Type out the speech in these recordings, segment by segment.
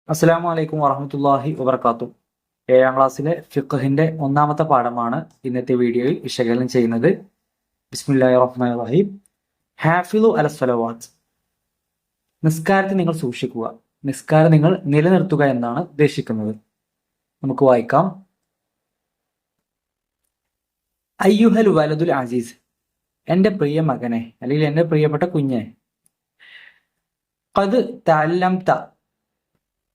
അസ്സലാമു അലൈക്കും വറഹ്മത്തുള്ളാഹി വബർക്കാത്തു. ഏഴാം ക്ലാസ്സിലെ ഫിഖ്ഹിന്റെ ഒന്നാമത്തെ പാഠമാണ് ഇന്നത്തെ വീഡിയോയിൽ വിശകലനം ചെയ്യുന്നത്. ബിസ്മില്ലാഹിർ റഹ്മാനിർ റഹീം. ഹാഫിളു അല സ്വലവാത്ത്. നിസ്കാരത്തെ നിങ്ങൾ സൂക്ഷിക്കുക, നിസ്കാരം നിങ്ങൾ നിലനിർത്തുക എന്നാണ് ഉദ്ദേശിക്കുന്നത്. നമുക്ക് വായിക്കാം. അയ്യുഹൽ വലതുൽ അസീസ്, എൻ്റെ പ്രിയ മകനെ അല്ലെങ്കിൽ എൻ്റെ പ്രിയപ്പെട്ട കുഞ്ഞെ. ഖദ് തഅല്ലംത,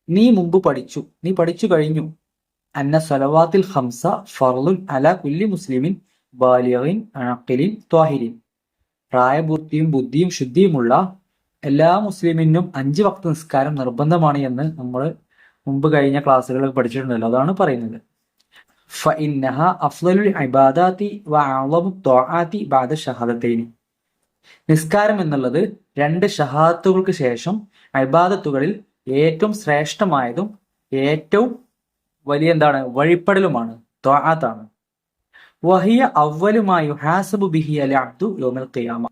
നീ മുമ്പ് പഠിച്ചു, നീ പഠിച്ചു കഴിഞ്ഞു. അന്ന സ്വലവാത്തിൽ ഖംസ ഫർളുൻ അലാ കുല്ലി മുസ്ലിമിൻ ബാലിഗിൻ ആഖിലിൻ ത്വാഹിരിൻ. പ്രായപൂർത്തിയും ബുദ്ധിയും ശുദ്ധിയുമുള്ള എല്ലാ മുസ്ലിമിനും 5 വക്ത് നിസ്കാരം നിർബന്ധമാണ് എന്ന് നമ്മൾ മുമ്പ് കഴിഞ്ഞ ക്ലാസ്സുകളിൽ പഠിച്ചിട്ടുണ്ടല്ലോ. അതാണ് പറയുന്നത്. ഫഇന്നഹ അഫ്ളലുൽ ഇബാദാതി വഅഅളമു ത്വാആതി ബഅദ ഷഹാദത്തൈനി. നിസ്കാരം എന്നുള്ളത് 2 ഷഹാദത്തുകൾക്ക് ശേഷം ഇബാദത്തുകളിൽ ഏറ്റവും ശ്രേഷ്ഠമായതും ഏറ്റവും വലിയ വഴിപ്പെടലുമാണ്, ത്വാഅത്താണ്. വഹിയ അവ്വലുമാ യുഹാസബു ബിഹി അൽ അബ്ദു യൗമൽ ഖിയാമ.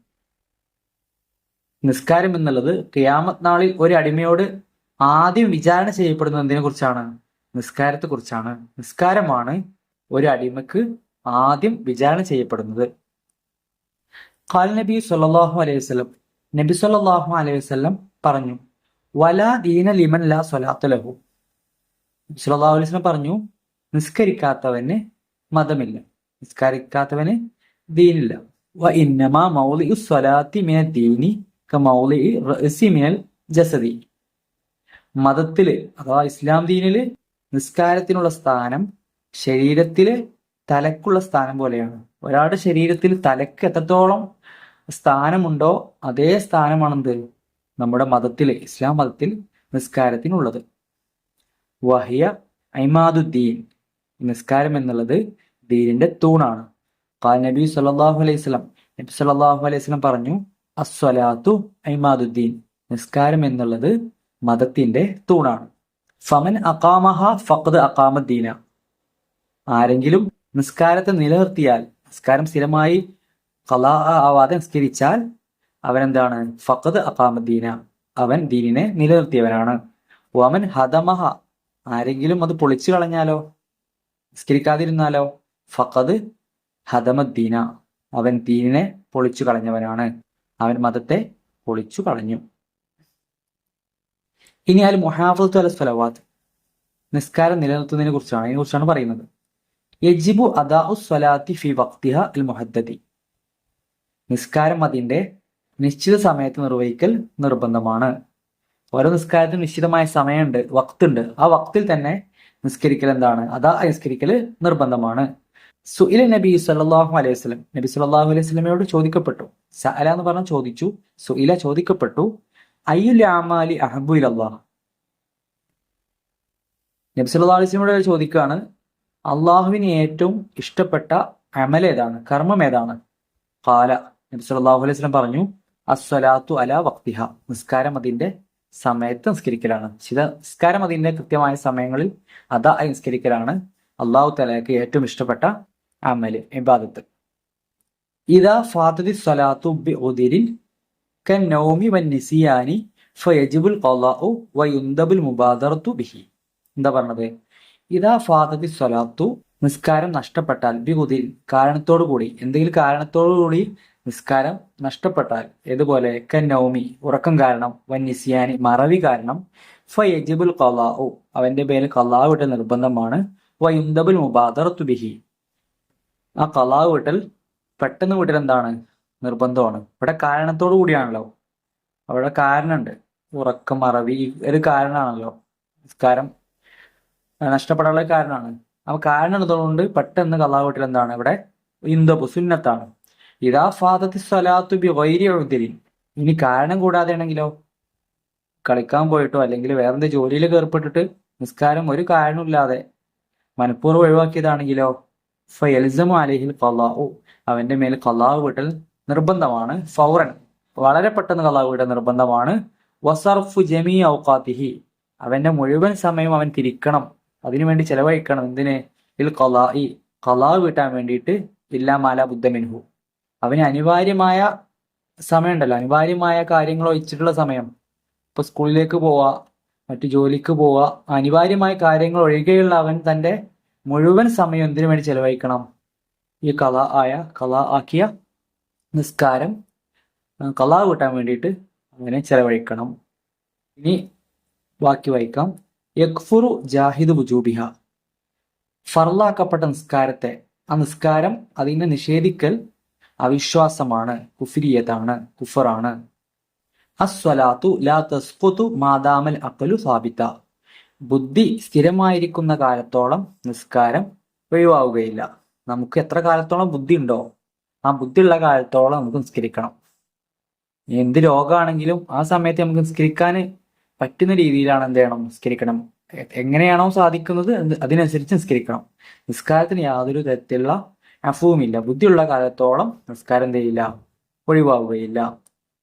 നിസ്കാരം എന്നുള്ളത് ഖിയാമത്ത് നാളിൽ ഒരു അടിമയോട് ആദ്യം വിചാരണ ചെയ്യപ്പെടുന്നത് എന്തിനെ കുറിച്ചാണ്? നിസ്കാരത്തെ കുറിച്ചാണ്. നിസ്കാരമാണ് ഒരു അടിമക്ക് ആദ്യം വിചാരണ ചെയ്യപ്പെടുന്നത്. ഖാല നബി സല്ലല്ലാഹു അലൈഹി വസല്ലം, നബി സല്ലല്ലാഹു അലൈഹി വസല്ലം പറഞ്ഞു, വലാ ദീന ലിമൻ ലാ സ്വലാത്ത ലഹു. സല്ലല്ലാഹു അലൈഹി വസല്ലം പറഞ്ഞു, നിസ്കരിക്കാത്തവന് മതമില്ല, നിസ്കരിക്കാത്തവന് ദീനില്ല. വ ഇന്നമാ മൗളിഉ സ്വലാത്തി മിന ദീനി കമൗളിഇ റഅസി മിനൽ ജസദി. മതത്തില് അഥവാ ഇസ്ലാം ദീനില് നിസ്കാരത്തിനുള്ള സ്ഥാനം ശരീരത്തില് തലക്കുള്ള സ്ഥാനം പോലെയാണ്. ഒരാളുടെ ശരീരത്തിൽ തലക്ക് എത്രത്തോളം സ്ഥാനമുണ്ടോ അതേ സ്ഥാനമാണെന്ത് നമ്മുടെ മതത്തില്, ഇസ്ലാം മതത്തിൽ നിസ്കാരത്തിനുള്ളത്. വഹിയ ഐമാദുദ്ദീൻ, നിസ്കാരം എന്നുള്ളത് ദീനിന്റെ തൂണാണ്. ഖാല നബി സല്ലല്ലാഹു അലൈഹി വസല്ലം, നബി സല്ലല്ലാഹു അലൈഹി വസല്ലം പറഞ്ഞു, അസ്വലാത്തു ഐമാദുദ്ദീൻ, നിസ്കാരം എന്നുള്ളത് മതത്തിന്റെ തൂണാണ്. ഫമൻ അഖാമഹ ഫഖദ് അഖാമദ്ദീന. ആരെങ്കിലും നിസ്കാരത്തെ നിലനിർത്തിയാൽ, നിസ്കാരം സ്ഥിരമായി ഖളാ ആവാതെ നിസ്കരിച്ചാൽ അവനെന്താണ്? ഫഖദ് അഖാമദ്ദീന, അവൻ ദീനിനെ നിലനിർത്തിയവനാണ്. വമൻ ഹദമഹ, ആരെങ്കിലും അത് പൊളിച്ചു കളഞ്ഞാലോ, നിസ്കരിക്കാതിരുന്നാലോ? ഫഖദ് ഹദമദ്ദീന, അവൻ ദീനിനെ പൊളിച്ചു കളഞ്ഞവനാണ്, അവൻ മതത്തെ പൊളിച്ചു കളഞ്ഞു. ഇനി അൽ മുഹാഫദത്തു അല സ്വലവാത്ത്, നിസ്കാരം നിലനിർത്തുന്നതിനെ കുറിച്ചാണ്, അതിനെക്കുറിച്ചാണ് പറയുന്നത്. യജിബു അദാഉ സ്വലാത്തി ഫി വഖ്തിഹ അൽ മുഹദ്ദദി. നിസ്കാരം അതിന്റെ നിശ്ചിത സമയത്ത് നിർവഹിക്കൽ നിർബന്ധമാണ്. ഓരോ നിസ്കാരത്തിനും നിശ്ചിതമായ സമയമുണ്ട്, വക്തുണ്ട്. ആ വക്തിൽ തന്നെ നിസ്കരിക്കൽ നിസ്കരിക്കൽ നിർബന്ധമാണ്. സുഇല നബി സല്ലല്ലാഹു അലൈഹി വസല്ലം, നബി സല്ലല്ലാഹു അലൈഹി വസല്ലമയോട് ചോദിക്കപ്പെട്ടു. സഅല എന്ന് പറഞ്ഞാൽ ചോദിച്ചു, സുഇല ചോദിക്കപ്പെട്ടു. അയ്യുൽ അമാലി അഹബ്ബു ഇലല്ലാഹ്. നബി സല്ലല്ലാഹു അലൈഹി വസല്ലമയോട് ചോദിക്കുകയാണ്, അള്ളാഹുവിന് ഏറ്റവും ഇഷ്ടപ്പെട്ട അമൽ ഏതാണ്, കർമ്മം ഏതാണ്? ഖാല, നബി സല്ലല്ലാഹു അലൈഹി വസല്ലം പറഞ്ഞു, അസ്സലാത്തു അലാ വഖ്തിഹ, നിസ്കാരം അതിന്റെ സമയത്ത് നിസ്കരിക്കലാണ്. നിസ്കാരം അതിന്റെ കൃത്യമായ സമയങ്ങളിൽ നിസ്കരിക്കലാണ് അള്ളാഹു തആലയ്ക്ക് ഏറ്റവും ഇഷ്ടപ്പെട്ട അമല്, ഇബാദത്ത്. ഇദാ ഫാതതി സ്വലാത്തു ബിഉദിരിൻ കന്നൗമി വന്നിസിയാനി ഫയജിബുൽ ഖളാഉ വയുൻദബുൽ മുബാദറത്തു ബിഹി. എന്താ പറഞ്ഞത്? ഇദാ ഫാതതി സ്വലാത്തു, നിസ്കാരം നഷ്ടപ്പെട്ടാൽ, ബിഉദിൻ, കാരണത്തോടു കൂടി, എന്തെങ്കിലും കാരണത്തോടു കൂടി നിസ്കാരം നഷ്ടപ്പെട്ടാൽ, ഏതുപോലെ? കന്നൗമി, ഉറക്കം കാരണം, വന്നിസിയാനി, മറവി കാരണം, ഫയജിബുൽ ഖളാഉ, അവന്റെ പേരിൽ ഖളാ വിട്ടൽ നിർബന്ധമാണ്, വയുൻദബുൽ മുബാദറത്തു ബിഹി, ആ ഖളാ വിട്ടൽ പെട്ടെന്ന് വിട്ടൽ നിർബന്ധമാണ്. ഇവിടെ കാരണത്തോടു കൂടിയാണല്ലോ, അവിടെ കാരണമുണ്ട്, ഉറക്കം, മറവി ഒരു കാരണമാണല്ലോ, നിസ്കാരം നഷ്ടപ്പെടാനുള്ള കാരണമാണ്. അപ്പൊ കാരണം ഉള്ളതുകൊണ്ട് പെട്ടെന്ന് ഖളാ വിട്ടൽ ഇവിടെ ഇൻദബു, സുന്നത്താണ്. ഇദാ ഫാതത്തി സ്വലാത്തു ബിഗൈരി ഉദ്രിൻ, ഇനി കാരണം കൂടാതെ ആണെങ്കിലോ, കളിക്കാൻ പോയിട്ടോ അല്ലെങ്കിൽ വേറെന്ത് ജോലിയിലൊക്കെ ഏർപ്പെട്ടിട്ട് നിസ്കാരം ഒരു കാരണമില്ലാതെ മനഃപൂർവ്വം ഒഴിവാക്കിയതാണെങ്കിലോ, ഫയൽസമു അലൈഹിൽ ഖളാഉ, അവന്റെ മേൽ ഖളാ വിട്ടൽ നിർബന്ധമാണ്. ഫൗറൻ, വളരെ പെട്ടെന്ന് ഖളാ വിട്ടൽ നിർബന്ധമാണ്. വസർഫു ജമീ ഔഖാതിഹി, അവന്റെ മുഴുവൻ സമയം അവൻ തിരിക്കണം, അതിനുവേണ്ടി ചെലവഴിക്കണം. എന്തിന്? ഇൽ ഖളാഇ, ഖളാ വീട്ടാൻ വേണ്ടിയിട്ട്. ഇല്ലാ മാല ബുദ്ദ മിൻഹു, അവന് അനിവാര്യമായ സമയം ഉണ്ടല്ലോ, അനിവാര്യമായ കാര്യങ്ങൾ ഒഴിച്ചിട്ടുള്ള സമയം. ഇപ്പൊ സ്കൂളിലേക്ക് പോവാ, മറ്റു ജോലിക്ക് പോവുക, അനിവാര്യമായ കാര്യങ്ങൾ ഒഴികെയുള്ള അവൻ തൻ്റെ മുഴുവൻ സമയം എന്തിനു വേണ്ടി ചെലവഴിക്കണം? ഈ കള ആക്കിയ നിസ്കാരം കളാ കൂട്ടാൻ വേണ്ടിയിട്ട് അങ്ങനെ ചെലവഴിക്കണം. ഇനി ബാക്കി വായിക്കാം. യക്ഫുറു ജാഹിദു വുജൂബിഹ, ഫർലാക്കപ്പെട്ട നിസ്കാരത്തെ, ആ നിസ്കാരം അതിനെ നിഷേധിക്കൽ അവിശ്വാസമാണ്, കുഫ്രിയത്താണ്, കുഫറാണ്. അസ്വലാത്തു ലാ തസ്ഖുതു മാദാമൽ അഖ്ലു സാബിത, ബുദ്ധി സ്ഥിരമായിരിക്കുന്ന കാലത്തോളം നിസ്കാരം ഒഴിവാവുകയില്ല. നമുക്ക് എത്ര കാലത്തോളം ബുദ്ധി ഉണ്ടോ ആ ബുദ്ധിയുള്ള കാലത്തോളം നമുക്ക് നിസ്കരിക്കണം. എന്ത് രോഗമാണെങ്കിലും ആ സമയത്ത് നമുക്ക് നിസ്കരിക്കാൻ പറ്റുന്ന രീതിയിലാണ് എന്ത് ചെയ്യണം, നിസ്കരിക്കണം. എങ്ങനെയാണോ സാധിക്കുന്നത് അതിനനുസരിച്ച് നിസ്കരിക്കണം. നിസ്കാരത്തിന് യാതൊരു തരത്തിലുള്ള അഫവുമില്ല. ബുദ്ധിയുള്ള കാലത്തോളം നിസ്കാരം എന്ത് ചെയ്യില്ല, ഒഴിവാവുകയില്ല.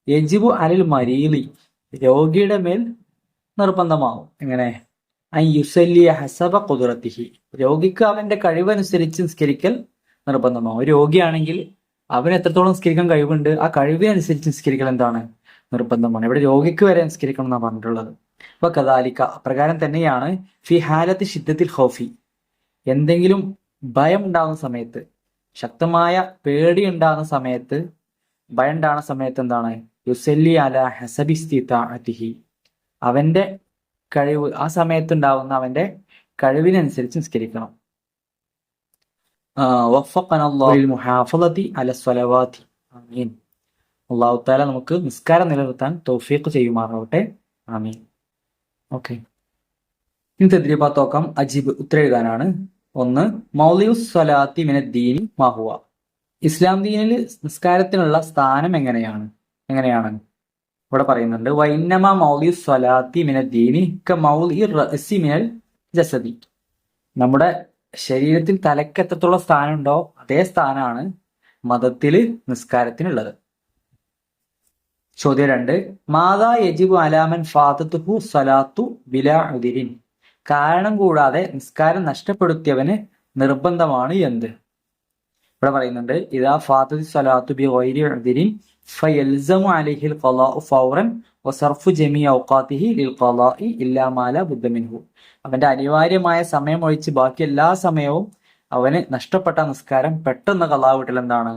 യജിബു അലൽ മരീലി, രോഗിയുടെ മേൽ നിർബന്ധമാവും. എങ്ങനെ? യുസല്ലിയ ഹസബ ഖുദ്റത്തിഹി, രോഗിക്ക് അവന്റെ കഴിവനുസരിച്ച് നിസ്കരിക്കൽ നിർബന്ധമാവും. ഒരു രോഗിയാണെങ്കിൽ അവന് എത്രത്തോളം നിസ്കരിക്കാൻ കഴിവുണ്ട് ആ കഴിവിനനുസരിച്ച് നിസ്കരിക്കൽ എന്താണ്, നിർബന്ധമാണ്. ഇവിടെ രോഗിക്ക് വരെ നിസ്കരിക്കണം എന്നാണ് പറഞ്ഞിട്ടുള്ളത്. അപ്പൊ കദാലിക്ക, അപ്രകാരം തന്നെയാണ് ഫി ഹാലത്ത് ഷിദ്ദത്തിൽ ഖൗഫി, എന്തെങ്കിലും ഭയം ഉണ്ടാകുന്ന സമയത്ത്, ശക്തമായ പേടി ഉണ്ടാകുന്ന സമയത്ത്, ഭയം ഉണ്ടാകുന്ന സമയത്ത് എന്താണ്, യുസല്ലി അല ഹസബി ഇസ്തിതാഅതിഹി, അവന്റെ കഴിവ്, ആ സമയത്ത് ഉണ്ടാവുന്ന അവന്റെ കഴിവിനനുസരിച്ച് നിസ്കരിക്കണം. അല്ലാഹു തആല നമുക്ക് നിസ്കാരം നിലനിർത്താൻ തൗഫീഖ് ചെയ്യുമാറാവട്ടെ. ആമീൻ. ഓക്കെ, ഇനി തദ്രീബാത്ത് നോക്കാം. അജീബ്, ഉത്തരം എഴുതാനാണ്. 1. മൗലിഉസ് സ്വലാത്തി മിനദ്ദീനി മാ ഹുവ, ഇസ്ലാം ദീനിൽ നിസ്കാരത്തിനുള്ള സ്ഥാനം എങ്ങനെയാണ്? ഇവിടെ പറയുന്നുണ്ട്. വൈന്നമ മൗലിഉസ് സ്വലാത്തി മിനദ്ദീനി ക മൗലിഇർ റഅസി മിനൽ ജസദി, നമ്മുടെ ശരീരത്തിൽ തലയ്ക്ക് എത്രത്തോളം സ്ഥാനമുണ്ടോ അതേ സ്ഥാനമാണ് മതത്തില് നിസ്കാരത്തിനുള്ളത്. ചോദ്യം 2. മാതാ യജിബു അലാമൻ ഫാതത്തുഹു സ്വലാത്തു ബിലാ ഉദിരിൻ, കാരണം കൂടാതെ നിസ്കാരം നഷ്ടപ്പെടുത്തിയവന് നിർബന്ധമാണ് എന്ത്? ഇവിടെ പറയുന്നുണ്ട്. ഇദാ ഫാതത്തി സ്വലാത്തു ബിഗൈരി ഉദിരിൻ ഫയൽസമു അലൈഹിൽ ഖളാഉ ഫൗറൻ വസർഫു ജമീ ഔഖാതിഹി ലിൽ ഖളാഇ ഇല്ലാ മാ ലാ ബുദ്ദ മിൻഹു, അവന്റെ അനിവാര്യമായ സമയം ഒഴിച്ച് ബാക്കി എല്ലാ സമയവും അവന് നഷ്ടപ്പെട്ട നിസ്കാരം പെട്ടെന്ന് ഖളാ വീട്ടൽ എന്താണ്,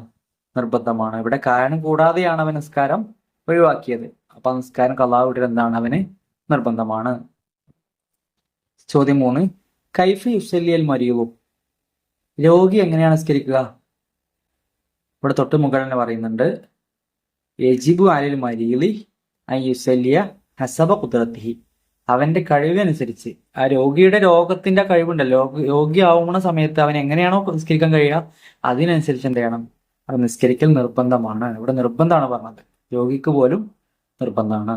നിർബന്ധമാണ്. ഇവിടെ കാരണം കൂടാതെയാണ് അവൻ നിസ്കാരം ഒഴിവാക്കിയത്. അപ്പൊ നിസ്കാരം ഖളാ വീട്ടൽ എന്താണ്, അവന് നിർബന്ധമാണ്. ചോദ്യം 3. കൈഫ യുസല്ലിയൽ മരീദു, രോഗി എങ്ങനെയാണ് നിസ്കരിക്കുക? ഇവിടെ തൊട്ട് മുകളിൽ പറയുന്നുണ്ട്. യജിബു അലൽ മരീദി അൻ യുസല്ലിയ ഹസബ ഖുദ്റത്തിഹി, അവന്റെ കഴിവനുസരിച്ച്, ആ രോഗിയുടെ രോഗത്തിന്റെ കഴിവുണ്ടല്ലോ, രോഗി ആവുന്ന സമയത്ത് അവൻ എങ്ങനെയാണോ നിസ്കരിക്കാൻ കഴിയുക അതിനനുസരിച്ച് എന്ത് ചെയ്യണം, അത് നിസ്കരിക്കൽ നിർബന്ധമാണ്. ഇവിടെ നിർബന്ധമാണ് പറഞ്ഞത്, രോഗിക്ക് പോലും നിർബന്ധമാണ്.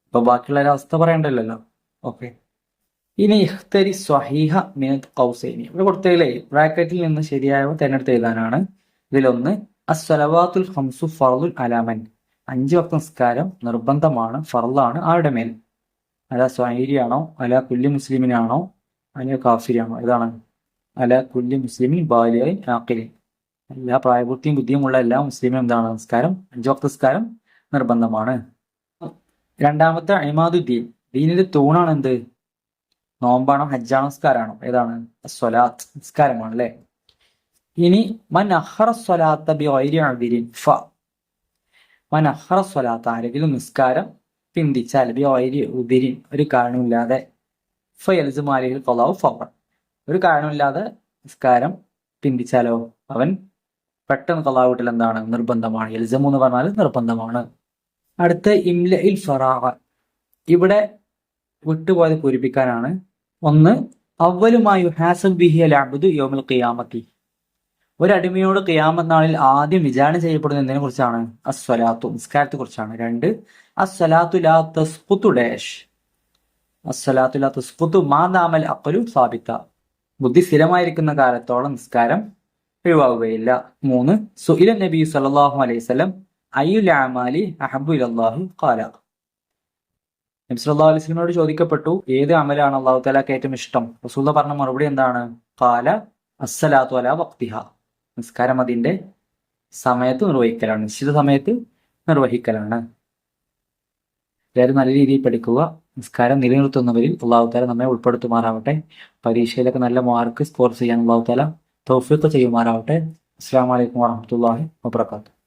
അപ്പൊ ബാക്കിയുള്ള ഒരവസ്ഥ പറയണ്ടല്ലോ. ഓക്കെ, ഇനി ഇഖ്തരി സ്വഹീഹ മിനൽ ഖൗസൈനി, ഇവിടെ കൊടുത്തതിലെ ബ്രാക്കറ്റിൽ നിന്ന് ശരിയായവ തിരഞ്ഞെടുത്ത് എഴുതാനാണ്. ഇതിലൊന്ന് അസ്സലവാത്തുൽ ഖംസു ഫർളുൻ അലാമൻ, 5 വക്ത നിസ്കാരം നിർബന്ധമാണ്, ഫർളാണ് ആരുടെ മേൽ? അല സ്വഹീരിയാണോ, അല കുല്ലി മുസ്ലിമിനാണോ, അല കാഫിരിയാണോ? ഇതാണ് അല കുല്ലി മുസ്ലിമിൻ ബാലിഗിൻ ആഖിലിൻ, എല്ലാ പ്രായപൂർത്തിയും ബുദ്ധിയുമുള്ള എല്ലാ മുസ്ലിമിനും എന്താണ് നിസ്കാരം, 5 വക്ത നിസ്കാരം നിർബന്ധമാണ്. രണ്ടാമത്തെ ഇമാദുദ്ദീൻ, ദീനിന്റെ തൂണാണ് എന്ത്? നോമ്പാണോ, ഹജ്ജാണോ, നിസ്കാരാണോ? ഏതാണ്? സ്വലാത്ത്, നിസ്കാരമാണ് അല്ലെ. ഇനി മൻ അഖറ സ്വലാത്ത ബിഗൈരി ഉദ്രിൻ ഫ, മൻ അഖറ സ്വലാത്ത, ആരെങ്കിലും നിസ്കാരം പിന്തിച്ചാൽ ബിഗൈരി ഉദ്രിൻ, ഒരു കാരണമില്ലാതെ, ഫയൽസമു അലൈഹിൽ ഖളാഉ ഫൗറൻ, ഒരു കാരണമില്ലാതെ നിസ്കാരം പിന്തിച്ചാലോ അവൻ പെട്ടെന്ന് ഖളാ വീട്ടൽ എന്താണ്, നിർബന്ധമാണ്. യൽസമു എന്ന് പറഞ്ഞാൽ നിർബന്ധമാണ്. അടുത്ത ഇംലഇൽ ഫറാഗ, ഇവിടെ വിട്ടുപോയത് പൂരിപ്പിക്കാനാണ്. 1. അവ്വലുമായി യുഹാസബു ബിഹി അൽ അബ്ദു യൗമൽ ഖിയാമത്തി, ഒരടിമയോട് ഖിയാമത്ത് നാളിൽ ആദ്യം വിചാരണ ചെയ്യപ്പെടുന്ന എന്തിനെ കുറിച്ചാണ്? അസ്വലാത്തു, നിസ്കാരത്തെ കുറിച്ചാണ്. 2. അസ്വലാത്തു ലാ തസ്ഖുതു ഡാഷ്, അസ്വലാത്തു ലാ തസ്ഖുതു മാ ദാമൽ അഖ്ലു സാബിത, ബുദ്ധി സ്ഥിരമായിരിക്കുന്ന കാലത്തോളം നിസ്കാരം ഒഴിവാകുകയില്ല. 3. സുഇല നബി സല്ലല്ലാഹു അലൈഹി വസല്ലം അയ്യുൽ അഅമാലി അഹബ്ബു ഇലല്ലാഹി ഖാല, നബി സല്ലല്ലാഹു അലൈഹി വസല്ലമയോട് ചോദിക്കപ്പെട്ടു ഏത് അമലാണ് അല്ലാഹു തആലക്ക് ഏറ്റവും ഇഷ്ടം? റസൂൽ പറഞ്ഞ മറുപടി എന്താണ്? ഖാല അസ്സലാത്തു അലാ വഖ്തിഹ, നിസ്കാരം അതിന്റെ സമയത്ത് നിർവഹിക്കലാണ്, നിശ്ചിത സമയത്ത് നിർവഹിക്കലാണ്. എല്ലാവരും നല്ല രീതിയിൽ പഠിക്കുക. നിസ്കാരം നിലനിർത്തുന്നവരിൽ അള്ളാഹു താല നമ്മെ ഉൾപ്പെടുത്തുമാറാവട്ടെ. പരീക്ഷയിലൊക്കെ നല്ല മാർക്ക് സ്കോർ ചെയ്യാൻ അള്ളാഹു താല തൗഫീഖ് ചെയ്യുമാറാവട്ടെ. അസ്സലാമു അലൈക്കും വറഹ്മത്തുള്ളാഹി വബറകാതുഹു.